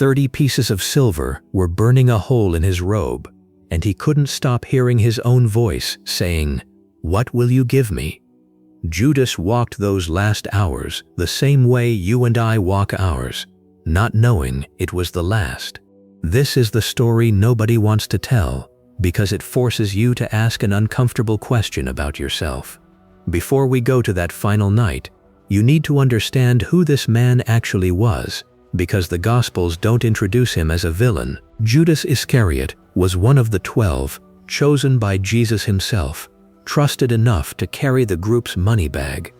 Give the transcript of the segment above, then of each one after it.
30 pieces of silver were burning a hole in his robe, and he couldn't stop hearing his own voice saying, "What will you give me?" Judas walked those last hours the same way you and I walk ours, not knowing it was the last. This is the story nobody wants to tell, because it forces you to ask an uncomfortable question about yourself. Before we go to that final night, you need to understand who this man actually was, because the Gospels don't introduce him as a villain. Judas Iscariot was one of the 12, chosen by Jesus himself, trusted enough to carry the group's money bag.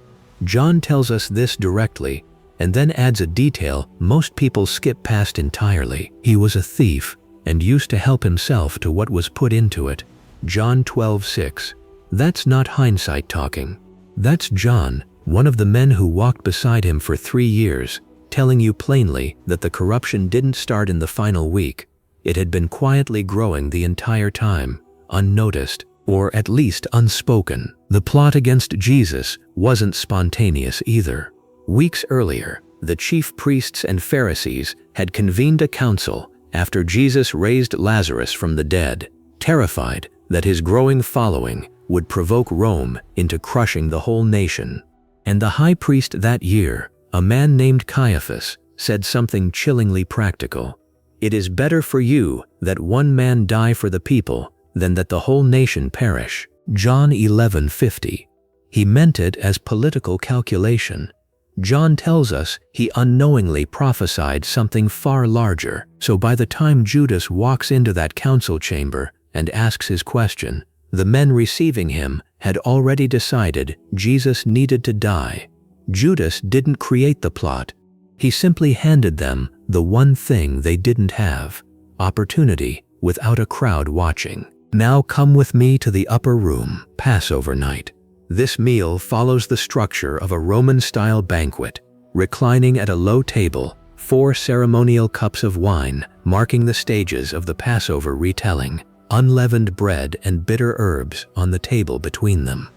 John tells us this directly, and then adds a detail most people skip past entirely. He was a thief and used to help himself to what was put into it. John 12:6. That's not hindsight talking. That's John, one of the men who walked beside him for 3 years, telling you plainly that the corruption didn't start in the final week. It had been quietly growing the entire time, unnoticed, or at least unspoken. The plot against Jesus wasn't spontaneous either. Weeks earlier, the chief priests and Pharisees had convened a council after Jesus raised Lazarus from the dead, terrified that his growing following would provoke Rome into crushing the whole nation. And the high priest that year, a man named Caiaphas, said something chillingly practical. "It is better for you that one man die for the people than that the whole nation perish." John 11:50. He meant it as political calculation. John tells us he unknowingly prophesied something far larger, so by the time Judas walks into that council chamber and asks his question, the men receiving him had already decided Jesus needed to die. Judas didn't create the plot. He simply handed them the one thing they didn't have: opportunity without a crowd watching. Now come with me to the upper room, Passover night. This meal follows the structure of a Roman-style banquet. Reclining at a low table, 4 ceremonial cups of wine marking the stages of the Passover retelling, unleavened bread and bitter herbs on the table between them.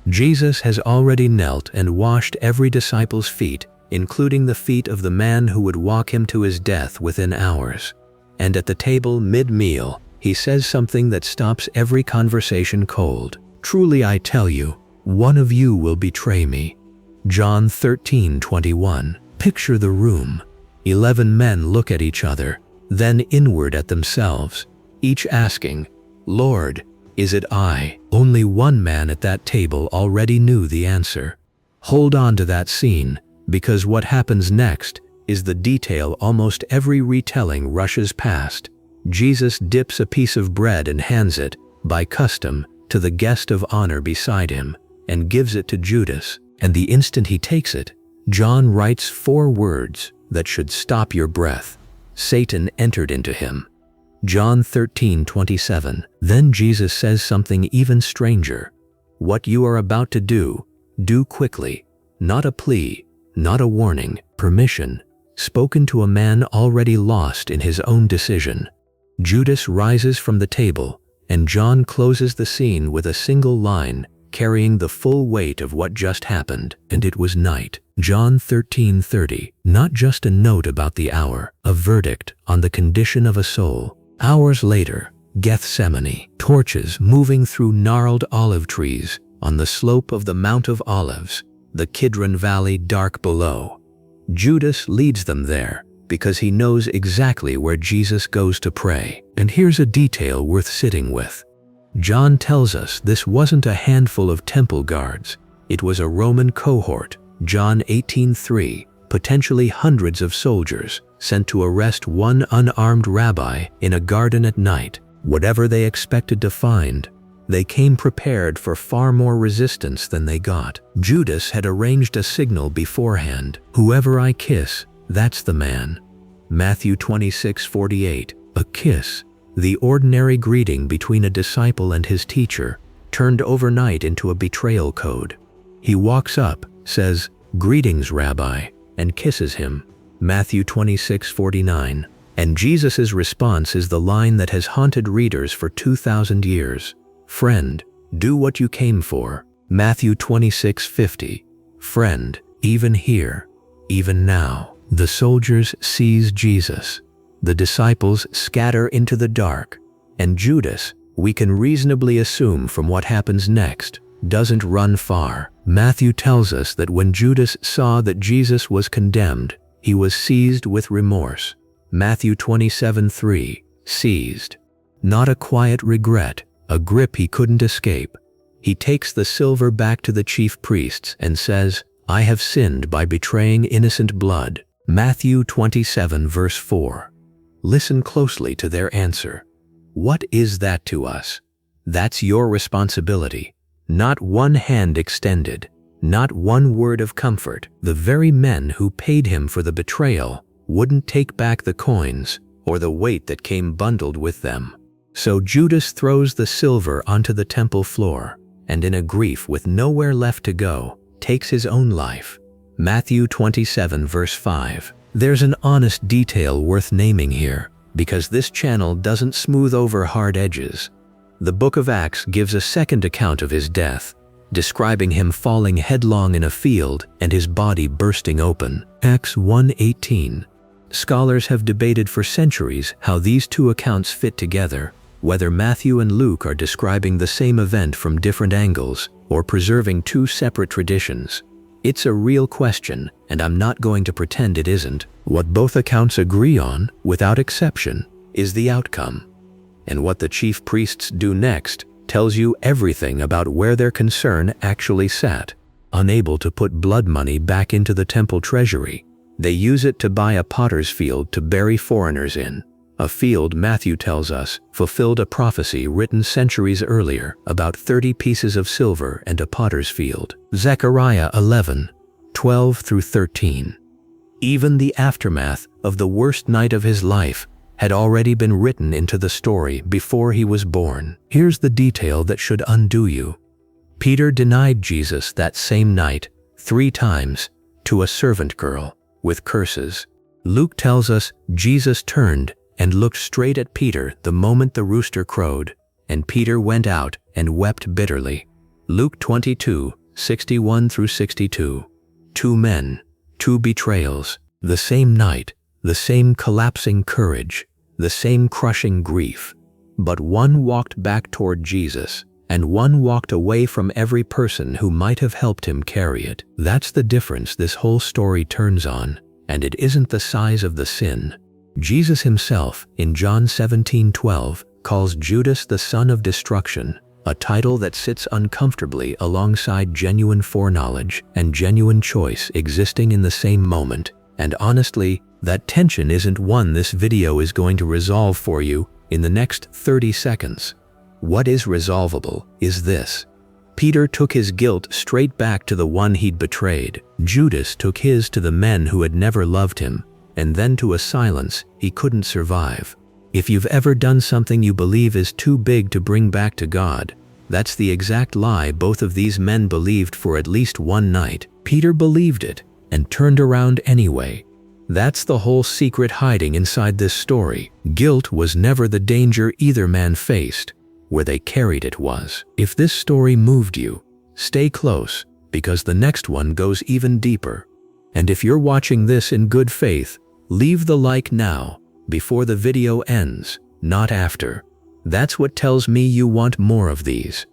Jesus has already knelt and washed every disciple's feet, including the feet of the man who would walk him to his death within hours. And at the table mid-meal, he says something that stops every conversation cold. "Truly I tell you, one of you will betray me." John 13:21. Picture the room. 11 men look at each other, then inward at themselves, each asking, "Lord, is it I?" Only one man at that table already knew the answer. Hold on to that scene, because what happens next is the detail almost every retelling rushes past. Jesus dips a piece of bread and hands it, by custom, to the guest of honor beside him, and gives it to Judas. And the instant he takes it, John writes 4 words that should stop your breath. Satan entered into him. John 13:27. Then Jesus says something even stranger. What you are about to do quickly. Not a plea, not a warning, permission, spoken to a man already lost in his own decision. Judas rises from the table, and John closes the scene with a single line, carrying the full weight of what just happened. And it was night. John 13:30. Not just a note about the hour, a verdict on the condition of a soul. Hours later, Gethsemane, torches moving through gnarled olive trees on the slope of the Mount of Olives, the Kidron Valley dark below. Judas leads them there because he knows exactly where Jesus goes to pray. And here's a detail worth sitting with. John tells us this wasn't a handful of temple guards. It was a Roman cohort, John 18:3, potentially hundreds of soldiers, sent to arrest one unarmed rabbi in a garden at night. Whatever they expected to find, they came prepared for far more resistance than they got. Judas had arranged a signal beforehand. Whoever I kiss, that's the man. Matthew 26:48. A kiss, the ordinary greeting between a disciple and his teacher, turned overnight into a betrayal code. He walks up, says, "Greetings, Rabbi," and kisses him. Matthew 26:49. And Jesus' response is the line that has haunted readers for 2,000 years. "Friend, do what you came for." Matthew 26:50. Friend, even here, even now. The soldiers seize Jesus. The disciples scatter into the dark, and Judas, we can reasonably assume from what happens next, doesn't run far. Matthew tells us that when Judas saw that Jesus was condemned, he was seized with remorse. Matthew 27:3, seized. Not a quiet regret, a grip he couldn't escape. He takes the silver back to the chief priests and says, "I have sinned by betraying innocent blood." Matthew 27 verse 4. Listen closely to their answer. What is that to us? That's your responsibility. Not one hand extended, not one word of comfort. The very men who paid him for the betrayal wouldn't take back the coins or the weight that came bundled with them. So Judas throws the silver onto the temple floor, and in a grief with nowhere left to go, takes his own life. Matthew 27 verse 5. There's an honest detail worth naming here, because this channel doesn't smooth over hard edges. The book of Acts gives a second account of his death, describing him falling headlong in a field and his body bursting open. Acts 1:18. Scholars have debated for centuries how these two accounts fit together, whether Matthew and Luke are describing the same event from different angles or preserving two separate traditions. It's a real question, and I'm not going to pretend it isn't. What both accounts agree on, without exception, is the outcome. And what the chief priests do next tells you everything about where their concern actually sat. Unable to put blood money back into the temple treasury, they use it to buy a potter's field to bury foreigners in. A field, Matthew tells us, fulfilled a prophecy written centuries earlier about 30 pieces of silver and a potter's field. Zechariah 11:12-13. Even the aftermath of the worst night of his life had already been written into the story before he was born. Here's the detail that should undo you. Peter denied Jesus that same night 3 times to a servant girl with curses. Luke tells us Jesus turned and looked straight at Peter the moment the rooster crowed, and Peter went out and wept bitterly. Luke 22:61-62. 2 men, 2 betrayals, the same night, the same collapsing courage, the same crushing grief. But one walked back toward Jesus, and one walked away from every person who might have helped him carry it. That's the difference this whole story turns on, and it isn't the size of the sin. Jesus himself, in John 17:12, calls Judas the son of destruction, a title that sits uncomfortably alongside genuine foreknowledge and genuine choice existing in the same moment. And honestly, that tension isn't one this video is going to resolve for you in the next 30 seconds. What is resolvable is this. Peter took his guilt straight back to the one he'd betrayed. Judas took his to the men who had never loved him, and then to a silence he couldn't survive. If you've ever done something you believe is too big to bring back to God, that's the exact lie both of these men believed for at least one night. Peter believed it and turned around anyway. That's the whole secret hiding inside this story. Guilt was never the danger either man faced. Where they carried it was. If this story moved you, stay close, because the next one goes even deeper. And if you're watching this in good faith, leave the like now, before the video ends, not after. That's what tells me you want more of these.